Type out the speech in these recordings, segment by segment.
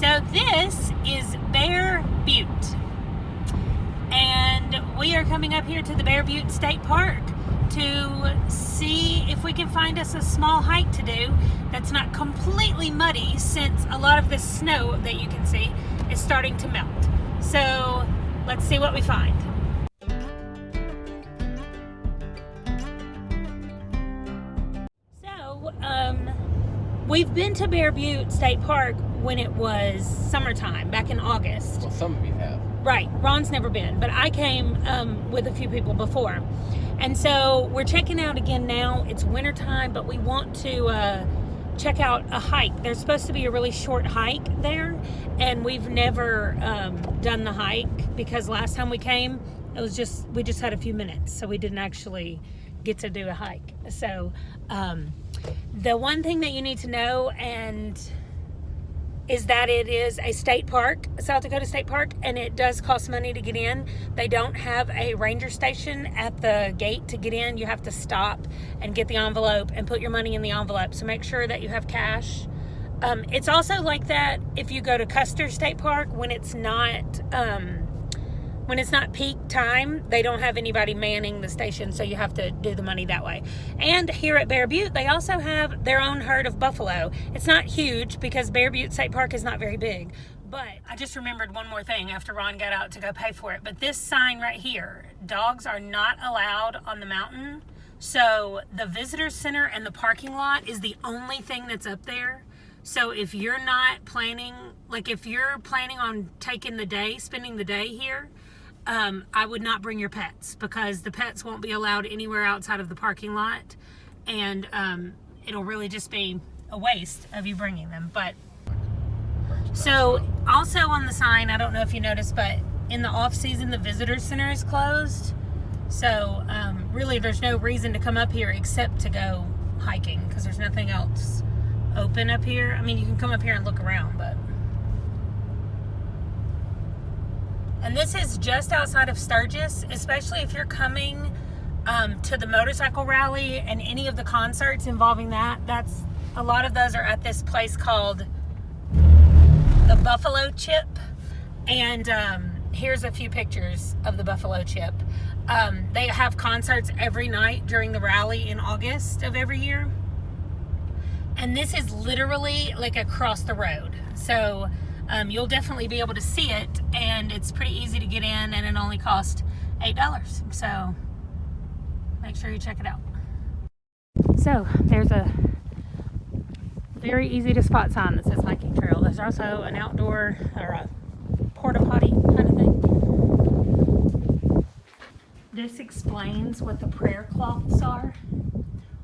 So this is Bear Butte, and we are coming up here to the Butte State Park to see if we can find us a small hike to do that's not completely muddy, since a lot of this snow that you can see is starting to melt. So let's see what we find. So we've been to Butte State Park when it was summertime, back in August. Well, some of you have. Right. Ron's never been, but I came with a few people before. And so we're checking out again now. It's wintertime, but we want to check out a hike. There's supposed to be a really short hike there, and we've never done the hike because last time we came, we just had a few minutes, so we didn't actually get to do a hike. So the one thing that you need to know is that it is a state park, South Dakota State Park, and it does cost money to get in. They don't have a ranger station at the gate to get in. You have to stop and get the envelope and put your money in the envelope. So make sure that you have cash. It's also like that if you go to Custer State Park when it's not peak time. They don't have anybody manning the station, so you have to do the money that way. And here at Bear Butte, they also have their own herd of buffalo. It's not huge because Bear Butte State Park is not very big. But I just remembered one more thing after Ron got out to go pay for it. But this sign right here, dogs are not allowed on the mountain. So the visitor center and the parking lot is the only thing that's up there. So if you're not planning, if you're planning on spending the day here, I would not bring your pets, because the pets won't be allowed anywhere outside of the parking lot, and it'll really just be a waste of you bringing them. But so also on the sign, I don't know if you noticed, but in the off season the visitor center is closed. So really there's no reason to come up here except to go hiking, because there's nothing else open up here. I mean, you can come up here and look around, but. And this is just outside of Sturgis, especially if you're coming to the motorcycle rally and any of the concerts involving that. A lot of those are at this place called the Buffalo Chip. And here's a few pictures of the Buffalo Chip. They have concerts every night during the rally in August of every year. And this is literally like across the road. So you'll definitely be able to see it, and it's pretty easy to get in, and it only costs $8. So make sure you check it out. So there's a very easy to spot sign that says hiking trail. There's also an outdoor or a porta potty kind of thing. This explains what the prayer cloths are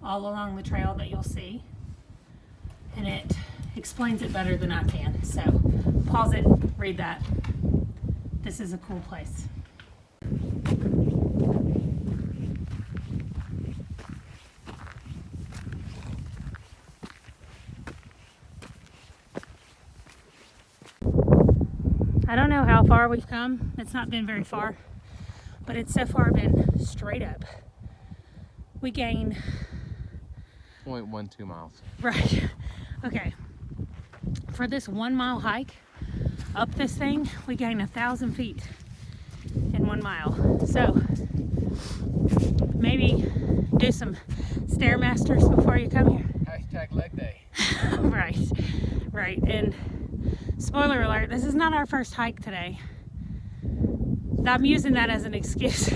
all along the trail that you'll see, and it explains it better than I can. So pause it, read that. This is a cool place. I don't know how far we've come. It's not been very far, but it's so far been straight up. We gain 0.12 miles. Right. Okay. For this 1 mile hike up this thing, we gain 1,000 feet in 1 mile. So maybe do some Stairmasters before you come here. Hashtag leg day. Right. And spoiler alert, this is not our first hike today. I'm using that as an excuse.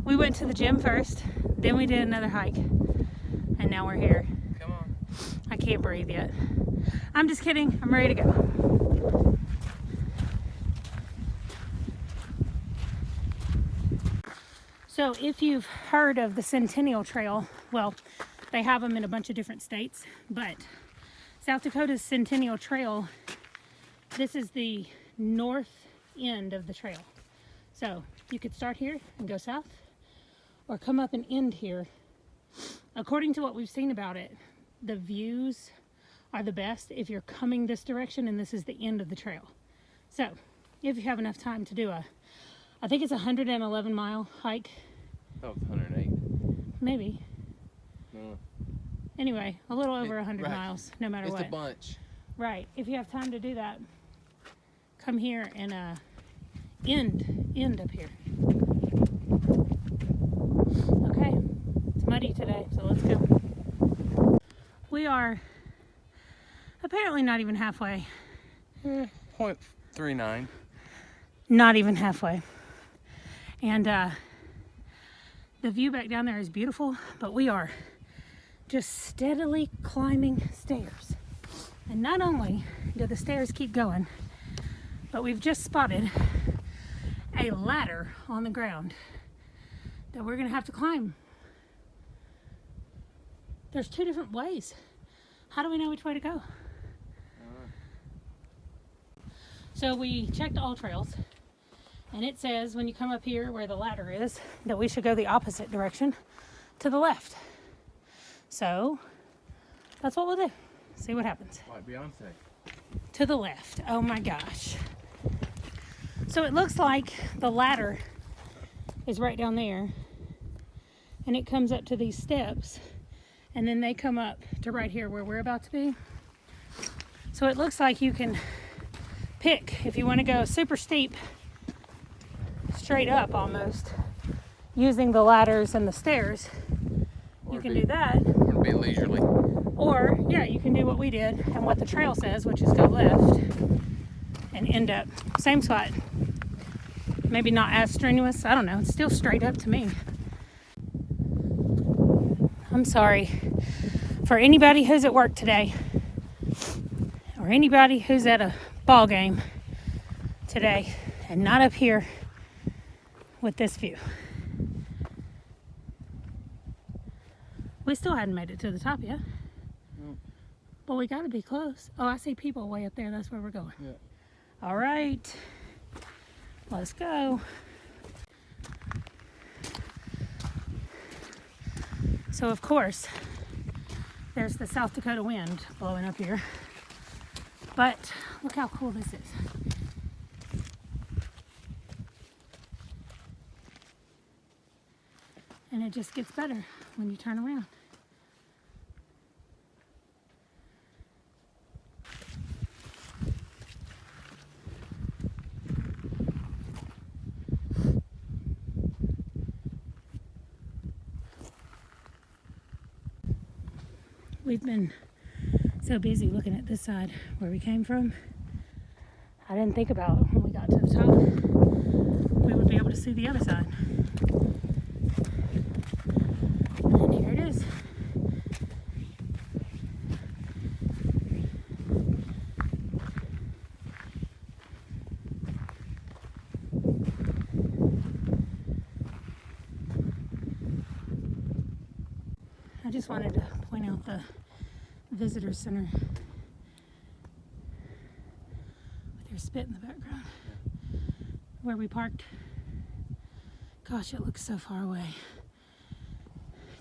We went to the gym first, then we did another hike, and now we're here. Come on. I can't breathe yet. I'm just kidding. I'm ready to go. So if you've heard of the Centennial Trail, well, they have them in a bunch of different states, but South Dakota's Centennial Trail, this is the north end of the trail. So you could start here and go south, or come up and end here. According to what we've seen about it, the views are the best if you're coming this direction, and this is the end of the trail. So if you have enough time to do I think it's a 111 mile hike. Oh, it's 108. Maybe. No. Anyway, a little over 100 right. miles, no matter what. It's a bunch. Right. If you have time to do that, come here and end up here. Okay, it's muddy today, so let's go. We are apparently not even halfway. 0.39. Not even halfway. And the view back down there is beautiful, but we are just steadily climbing stairs. And not only do the stairs keep going, but we've just spotted a ladder on the ground that we're gonna have to climb. There's 2 different ways. How do we know which way to go? So we checked all trails, and it says when you come up here where the ladder is, that we should go the opposite direction, to the left. So that's what we'll do. See what happens. Like Beyonce. To the left. Oh my gosh. So it looks like the ladder is right down there, and it comes up to these steps, and then they come up to right here where we're about to be. So it looks like you can pick if you want to go super steep, straight up almost, using the ladders and the stairs. You can do that. Or be leisurely. Or, yeah, you can do what we did and what the trail says, which is go left and end up same spot. Maybe not as strenuous. I don't know. It's still straight up to me. I'm sorry for anybody who's at work today or anybody who's at a ball game today and not up here with this view. We still hadn't made it to the top yet. Nope. Well, we got to be close. Oh, I see people way up there. That's where we're going. Yeah. All right. Let's go. So, of course, there's the South Dakota wind blowing up here. But look how cool this is. And it just gets better when you turn around. We've been so busy looking at this side where we came from. I didn't think about when we got to the top, we would be able to see the other side. And here it is. I just wanted to point out the visitor center with your spit in the background where we parked. Gosh, it looks so far away.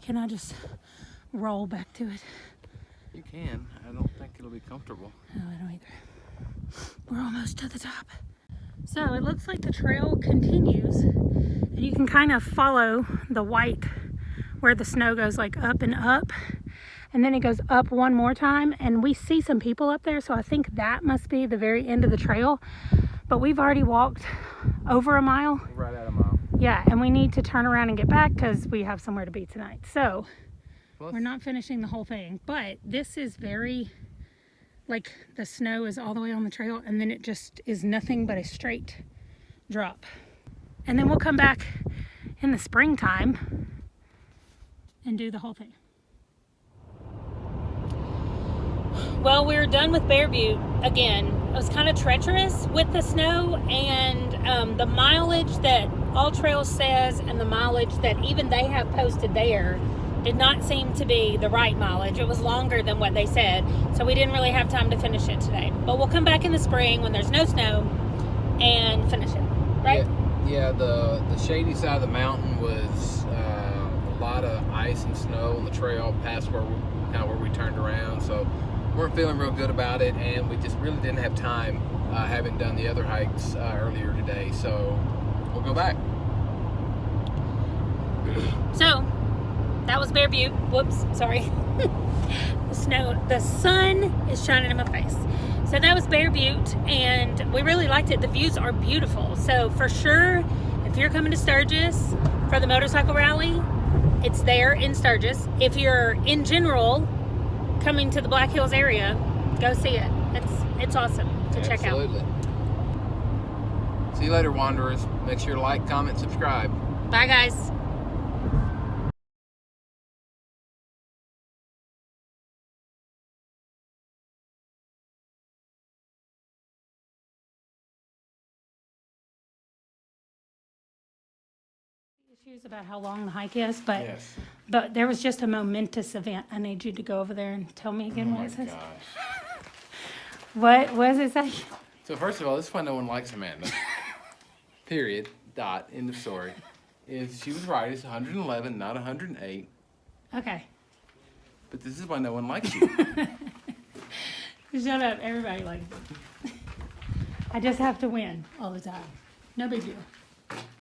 Can I just roll back to it? You can. I don't think it'll be comfortable. No, I don't either. We're almost to the top. So it looks like the trail continues, and you can kind of follow the white where the snow goes like up and up, and then it goes up one more time, and we see some people up there, so I think that must be the very end of the trail. But we've already walked over a mile. Right at a mile. Yeah, and we need to turn around and get back because we have somewhere to be tonight. So Plus, we're not finishing the whole thing, but this is very, like, the snow is all the way on the trail, and then it just is nothing but a straight drop. And then we'll come back in the springtime and do the whole thing. Well, we're done with Bear Butte again. It was kind of treacherous with the snow, and the mileage that All Trails says and the mileage that even they have posted there did not seem to be the right mileage. It was longer than what they said, so we didn't really have time to finish it today. But we'll come back in the spring when there's no snow and finish it, right? Yeah, the shady side of the mountain was a lot of ice and snow on the trail past where we turned around, so weren't feeling real good about it, and we just really didn't have time having done the other hikes earlier today, so we'll go back. So that was Bear Butte. Whoops, sorry. The sun is shining in my face. So that was Bear Butte, and we really liked it. The views are beautiful. So for sure, if you're coming to Sturgis for the motorcycle rally, it's there in Sturgis. If you're in general coming to the Black Hills area, go see it. It's awesome to check out. Absolutely. See you later, Wanderers. Make sure to like, comment, subscribe. Bye, guys. Issues about how long the hike is, but Yes. but there was just a momentous event. I need you to go over there and tell me again what it says. Gosh. What does it say? So first of all, this is why no one likes Amanda. Period. Dot. End of story. Is she was right. It's 111, not 108. Okay. But this is why no one likes you. Shut up. Everybody likes it. I just have to win all the time. No big deal.